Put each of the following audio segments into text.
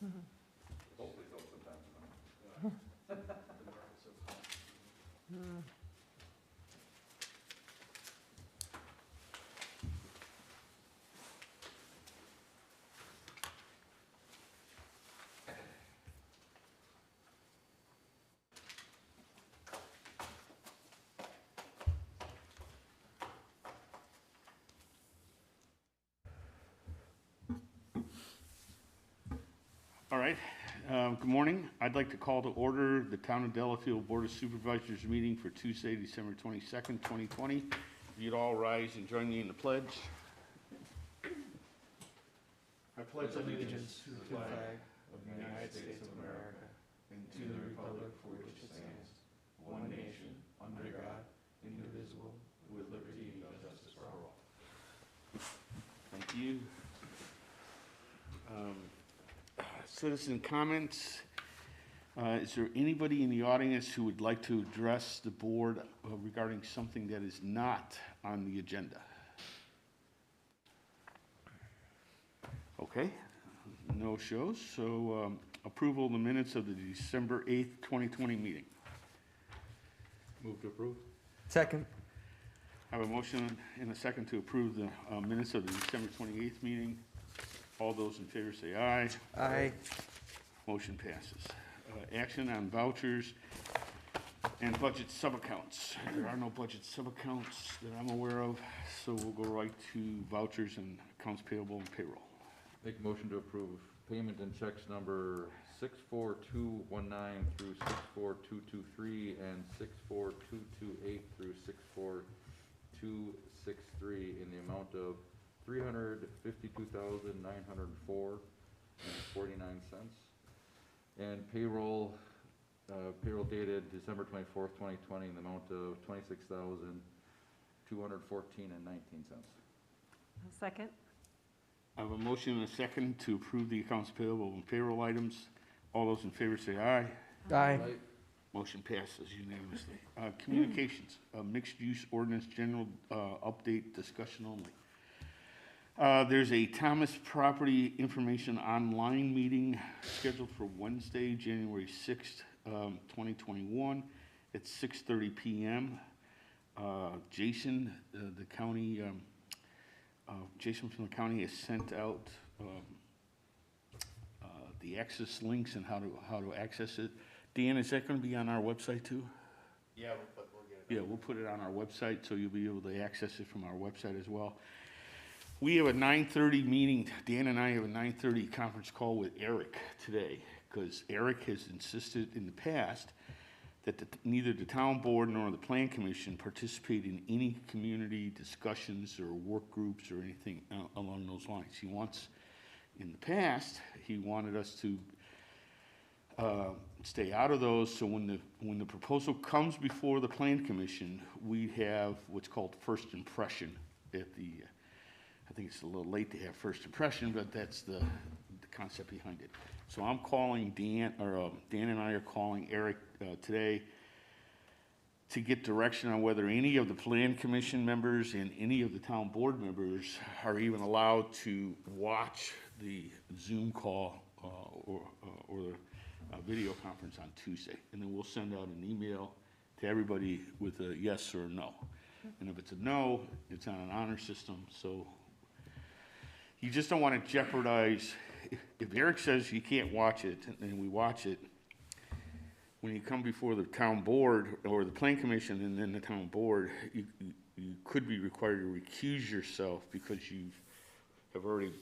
Hopefully they'll sometime tonight. All right, good morning. I'd like to call to order the Town of Delafield Board of Supervisors meeting for Tuesday, December 22nd, 2020. If you'd all rise and join me in the pledge. I pledge allegiance to the flag of the United States of America and to the republic for which it stands, one nation, under God, indivisible, with liberty and justice for all. Thank you. Citizen comments. Is there anybody in the audience who would like to address the board regarding something that is not on the agenda? Okay, no shows. So approval of the minutes of the December 8th, 2020 meeting. Move to approve. Second. I have a motion and a second to approve the minutes of the December 28th meeting. All those in favor say aye. Aye. Motion passes. Action on vouchers and budget subaccounts. There are no budget subaccounts that I'm aware of, so we'll go right to vouchers and accounts payable and payroll. Make a motion to approve payment and checks number 64219 through 64223 and 64228 through 64263 in the amount of $352,904.49. And payroll dated December 24th, 2020 in the amount of $26,214.19. Second. I have a motion and a second to approve the accounts payable and payroll items. All those in favor say aye. Aye. Motion passes unanimously. Communications, mixed-use ordinance general update discussion only. There's a Thomas Property Information Online meeting scheduled for Wednesday, January 6th, 2021 at 6:30 p.m. Jason, the county, Jason from the county has sent out the access links and how to access it. Dan, is that going to be on our website too? Yeah, we'll get it. Yeah, we'll put it on our website, so you'll be able to access it from our website as well. We have a 9:30 meeting. Dan and I have a 9:30 conference call with Eric today, because Eric has insisted in the past that neither the town board nor the plan commission participate in any community discussions or work groups or anything along those lines. He wants, in the past, he wanted us to stay out of those, so when the proposal comes before the plan commission, we have what's called first impression at the, I think it's a little late to have first impression, but that's the concept behind it. So I'm calling Dan, or Dan and I are calling Eric today to get direction on whether any of the plan commission members and any of the town board members are even allowed to watch the Zoom call or the video conference on Tuesday. And then we'll send out an email to everybody with a yes or a no. And if it's a no, it's on an honor system. So you just don't want to jeopardize. If Eric says you can't watch it and we watch it, when you come before the town board or the plan commission and then the town board, you could be required to recuse yourself because you already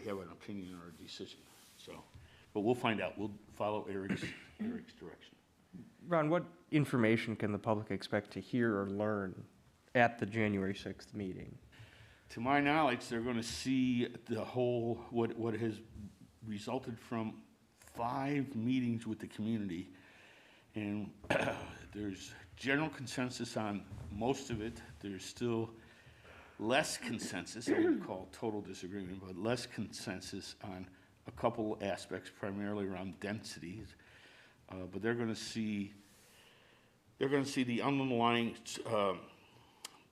have an opinion or a decision. So, but we'll find out. We'll follow Eric's direction. Ron, what information can the public expect to hear or learn at the January 6th meeting? To my knowledge, they're going to see the whole, what has resulted from 5 meetings with the community. And there's general consensus on most of it. There's still less consensus, I wouldn't call total disagreement, but less consensus on a couple aspects, primarily around densities. But they're going to see the underlying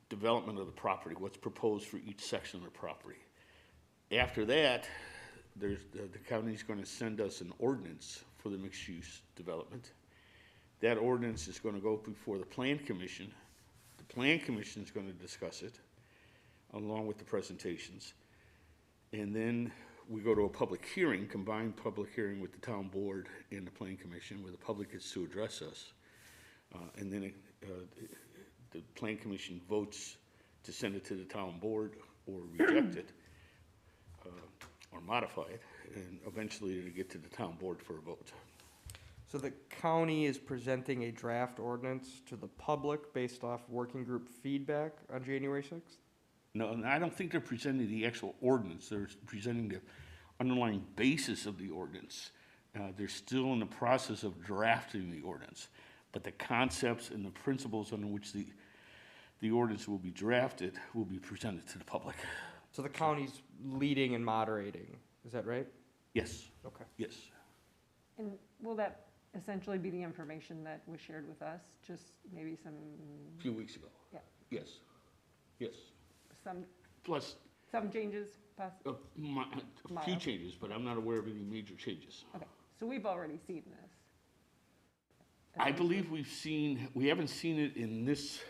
development of the property, what's proposed for each section of the property. After that, the county's gonna send us an ordinance for the mixed-use development. That ordinance is gonna go before the Plan Commission. The Plan Commission's gonna discuss it, along with the presentations. And then we go to a public hearing, combined public hearing with the town board and the Plan Commission, where the public gets to address us. And then the Plan Commission votes to send it to the town board or reject it, or modify it, and eventually it'll get to the town board for a vote. So the county is presenting a draft ordinance to the public based off working group feedback on January 6th? No, and I don't think they're presenting the actual ordinance, they're presenting the underlying basis of the ordinance. They're still in the process of drafting the ordinance, but the concepts and the principles under which the ordinance will be drafted will be presented to the public. So the county's leading and moderating, is that right? Yes, Okay. yes. And will that essentially be the information that was shared with us? Just maybe A few weeks ago. Yeah. Yes, yes. some Plus, changes a few Mild. changes, but I'm not aware of any major changes. Okay, so we've already seen this. I believe we haven't seen it in this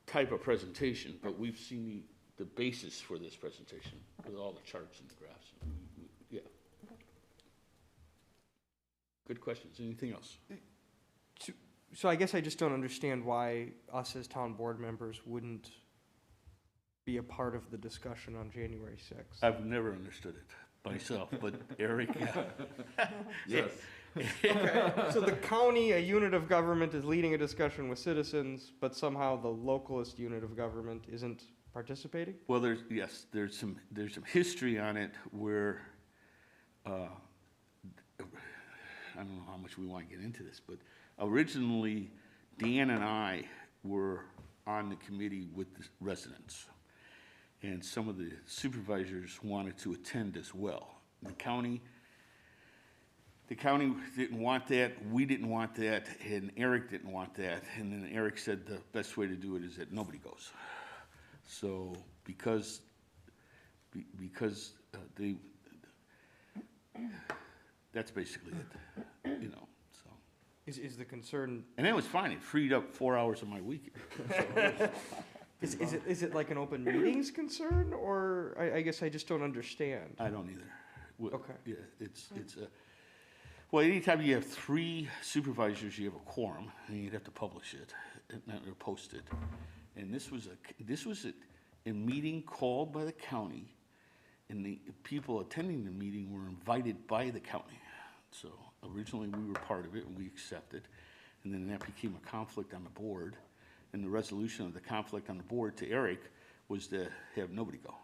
type of presentation, but we've seen the basis for this presentation with all the charts and the graphs. Yeah. Good questions. Anything else? So I guess I just don't understand why us as town board members wouldn't be a part of the discussion on January 6th. I've never understood it myself, but Eric, Yes. Okay, so the county, a unit of government, is leading a discussion with citizens, but somehow the localist unit of government isn't participating? well, there's some history on it where, I don't know how much we want to get into this, but originally, Dan and I were on the committee with the residents. And some of the supervisors wanted to attend as well. The county didn't want that, we didn't want that, and Eric didn't want that. And then Eric said the best way to do it is that nobody goes. So because that's basically it, you know, so. Is the concern, And that was fine, it freed up 4 hours of my week. is it like an open meetings concern, or I guess I just don't understand? I don't either. Well, Okay. Yeah, it's well, anytime you have 3 supervisors, you have a quorum, and you'd have to publish it, or post it. And this was a meeting called by the county, and the people attending the meeting were invited by the county. So originally, we were part of it, and we accepted, and then that became a conflict on the board. And the resolution of the conflict on the board to Eric was to have nobody go.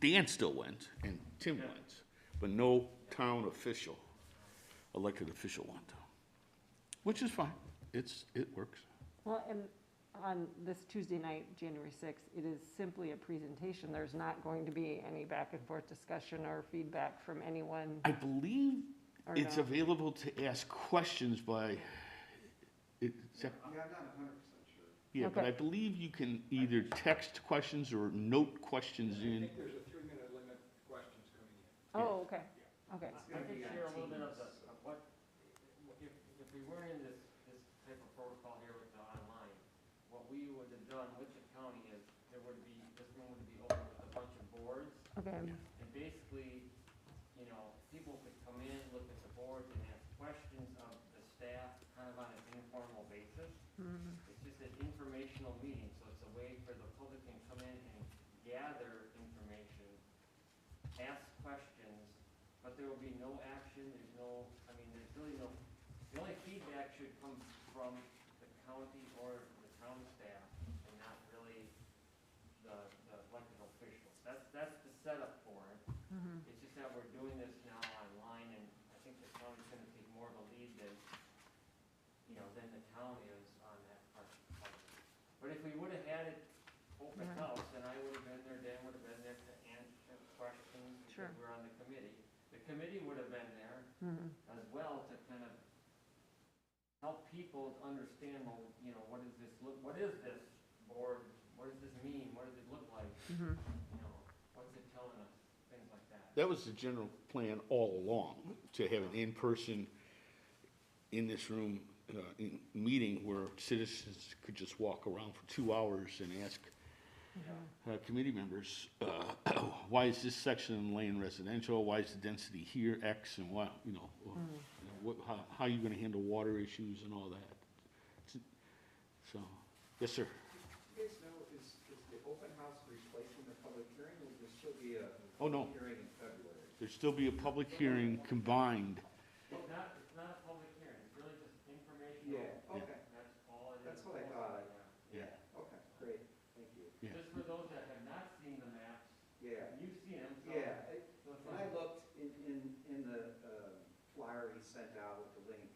Dan still went, and Tim went, but no town official, elected official went, which is fine. It works. Well, and on this Tuesday night, January 6th, it is simply a presentation. There's not going to be any back and forth discussion or feedback from anyone. I believe Or it's no? available to ask questions by, Yeah, I'm not 100% sure. yeah, but Okay. I believe you can either text questions or note questions in. There's a 3-minute limit questions coming in. Oh, okay, okay. It's I gonna could be on share a little bit of Teams. what, if we weren't in this type of protocol here with the online, what we would have done with the county is, this room would be open with a bunch of boards, Okay, and basically, you know, people could come in, look at the boards and ask questions of the staff, kind of on an informal basis. It's just an informational meeting, so it's a way for the public can come in and gather information, ask questions, but there will be no action, there's really no, the only feedback should come from the county or the town staff, and not really the elected officials. That's the setup for it. It's just that we're doing this now online, and I think the county's gonna take more of a lead than the town is on that part of it. But if we would've had it open Right. house, then I would've been there, Dan would've been there to answer questions, Sure. because we're on the committee. The committee would've been there as well to kind of help people understand, well, you know, what is this board, what does this mean, what does it look like? You know, what's it telling us, things That was the general plan all along, to have an in-person, in this room, meeting where citizens could just walk around for 2 hours and ask committee members, why is this section of the lane residential? Why is the density here X, and what, how are you gonna handle water issues and all that? So, yes, sir. You guys know, is the open house replacing the public hearing, or will there still be a Oh, no. hearing in February? There'd still be a public hearing combined. It's not a public hearing, it's really just informational. Yeah, okay, That's all it is. That's what I thought. Yeah. okay, great, thank you. Yeah. Just for those that have not seen the maps, Yeah, you've seen them, so. yeah, so it's when I like- looked in the flyer he sent out with the link,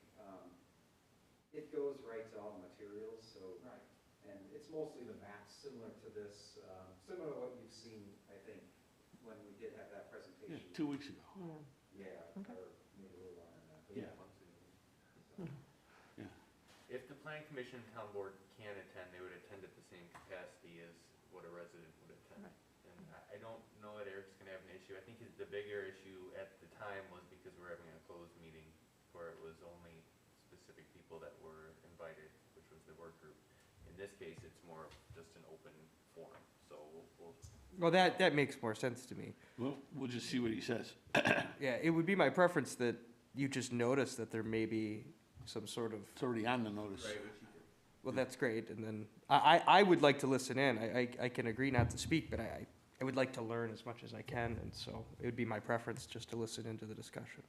it goes right to all the materials, so, Right. and it's mostly the maps, similar to this, similar to what you've seen, I think, when we did have that Yeah, presentation. 2 weeks ago. Yeah, Okay. or maybe a little longer than that, but Yeah. so. If the planning commission and town board can attend, they would attend at the same capacity as what a resident would attend. And I don't know that Eric's gonna have an issue. I think the bigger issue at the time was because we're having a closed meeting where it was only specific people that were invited, which was the work group. In this case, it's more of just an open forum, so we'll Well, that makes more sense to me. Well, we'll just see what he says. Yeah, it would be my preference that you just notice that there may be some sort of, It's already on the notice. Right, which you could. well, that's great, and then, I would like to listen in. I can agree not to speak, but I would like to learn as much as I can, and so it would be my preference just to listen into the discussion.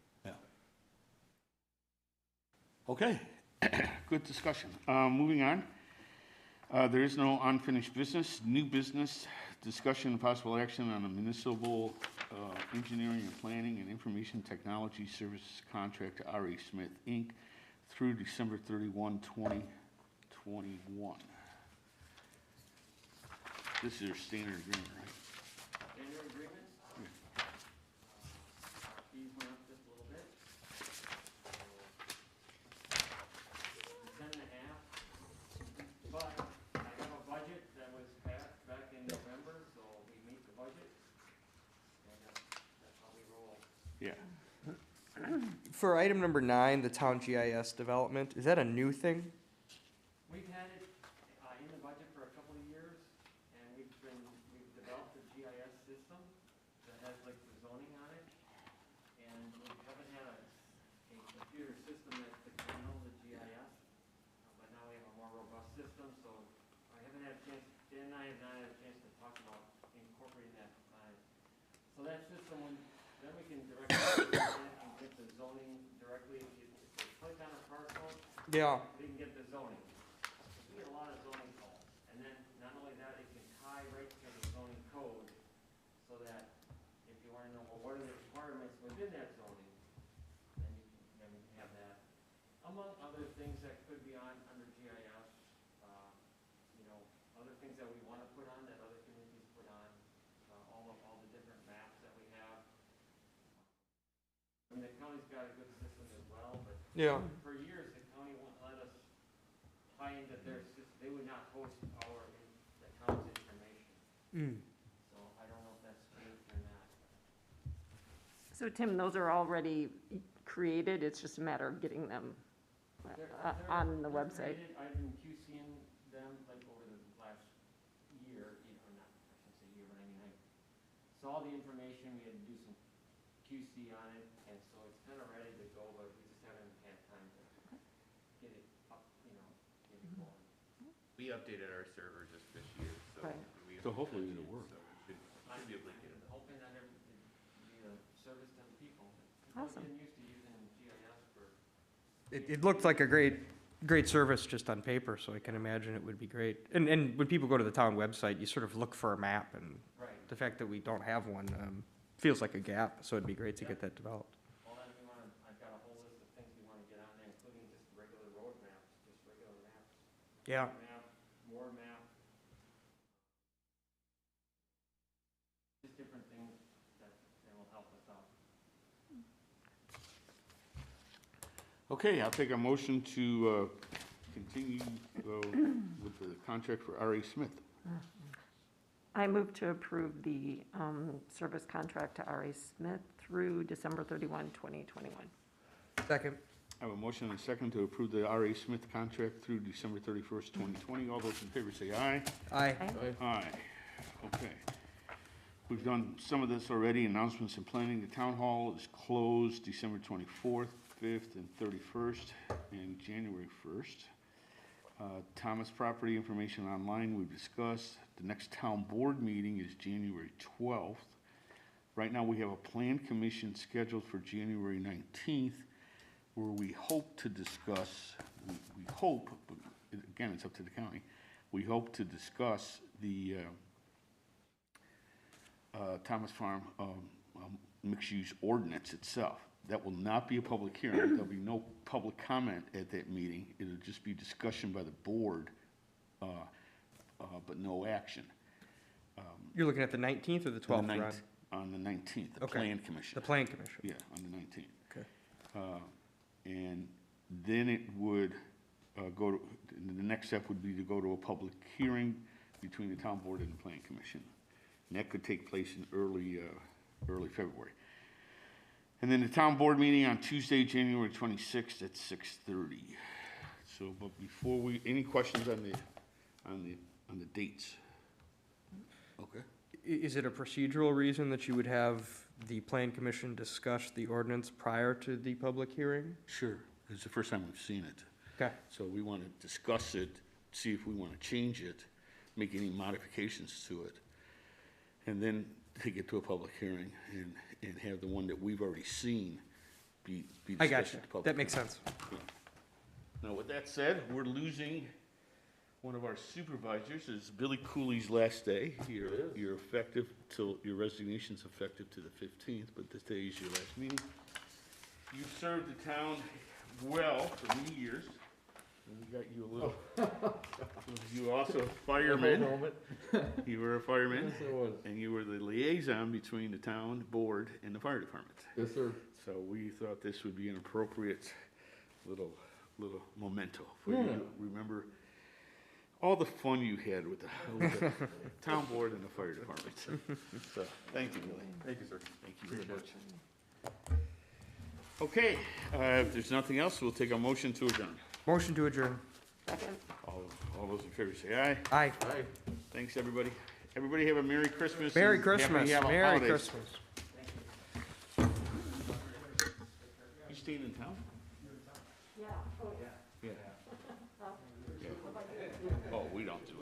Okay, good discussion. Moving on. There is no unfinished business. New business, discussion and possible action on a municipal engineering and planning and information technology services contract to R.A. Smith, Inc. through December 31, 2021. This is your standard agreement, right? Standard agreement. Our fees went up just a little bit. 10.5, but I have a budget that was passed back in November, so we meet the budget. And that's how we roll. Yeah. For item number 9, the town GIS development, is that a new thing? We've had it in the budget for a couple of years, and we've developed a GIS system that has like the zoning on it. And we haven't had a computer system that could handle the GIS, but now we have a more robust system, so I haven't had a chance, Dan and I have not had a chance to talk about incorporating that. So that system, then we can directly and get the zoning directly, if you click on a parcel, Yeah. we can get the zoning. We get a lot of zoning calls, and then not only that, it can tie right to the zoning code, so that if you wanna know, well, what are the requirements within that zoning, then we can have that. Among other things that could be under GIS, other things that we wanna put on, that other communities put on, all the different maps that we have. I mean, the county's got a good system as well, but Yeah. for years, the county wouldn't let us tie into their system, they would not host the town's information. So I don't know if that's changed or not. So Tim, those are already created, it's just a matter of getting them on the They're website? created. I've been QCing them like over the last year, or not, I shouldn't say year, but I mean, I saw the information, we had to do some QC on it, and so it's kind of ready to go, but we just haven't had time to get it up, get it going. We updated our server just this year, so. Right. we So hopefully updated it'll it, work. So we should be able to get it. I'm hoping that it'd be a service to the people. Awesome. People are getting used to using GIS for. It looked like a great service just on paper, so I can imagine it would be great. And when people go to the town website, you sort of look for a map, and Right. the fact that we don't have one feels like a gap, so it'd be great to get that developed. Well, then I've got a whole list of things we wanna get on there, including just regular road maps, just regular maps. Yeah. Map, more map. Just different things that will help us out. Okay, I'll take a motion to continue with the contract for R.A. Smith. I move to approve the service contract to R.A. Smith through December 31, 2021. Second. I have a motion and a second to approve the R.A. Smith contract through December 31st, 2020. All those in favor say aye. Aye. Aye. Okay. We've done some of this already. Announcements and planning. The town hall is closed December 24th, 5th, and 31st, and January 1st. Thomas Property Information Online, we've discussed. The next town board meeting is January 12th. Right now, we have a plan commission scheduled for January 19th, where we hope to discuss, we hope, but again, it's up to the county, we hope to discuss the Thomas Farm mixed-use ordinance itself. That will not be a public hearing. There'll be no public comment at that meeting. It'll just be discussion by the board, but no action. You're looking at the 19th or the 12th, Ron? On the 19th, the Okay. Plan Commission. The Plan Commission. Yeah, on the 19th. Okay. And then it would go to, the next step would be to go to a public hearing between the town board and the Plan Commission. And that could take place in early February. And then the town board meeting on Tuesday, January 26th at 6:30. So, but before we, any questions on the dates? Okay. Is it a procedural reason that you would have the Plan Commission discuss the ordinance prior to the public hearing? Sure, it's the first time we've seen it. Okay. So we want to discuss it, see if we want to change it, make any modifications to it, and then take it to a public hearing and have the one that we've already seen be I discussed got at you. the public. That makes sense. Now, with that said, we're losing one of our supervisors. It's Billy Cooley's last day. You're effective till, your resignation's effective to the 15th, but this day is your last meeting. You've served the town well for many years. And we got you a little, you were also a fireman. You were a fireman, Yes, I was. and you were the liaison between the town board and the fire department. Yes, sir. So we thought this would be an appropriate little memento for you to remember all the fun you had with the town board and the fire department. So, thank you, Billy. Thank you, sir. Thank you very much. Okay, if there's nothing else, we'll take a motion to adjourn. Motion to adjourn. Second. All those in favor say aye. Aye. Aye. Thanks, everybody. Everybody have a Merry Christmas. Merry and happy Christmas. Merry holidays. Christmas. You staying in town? Yeah.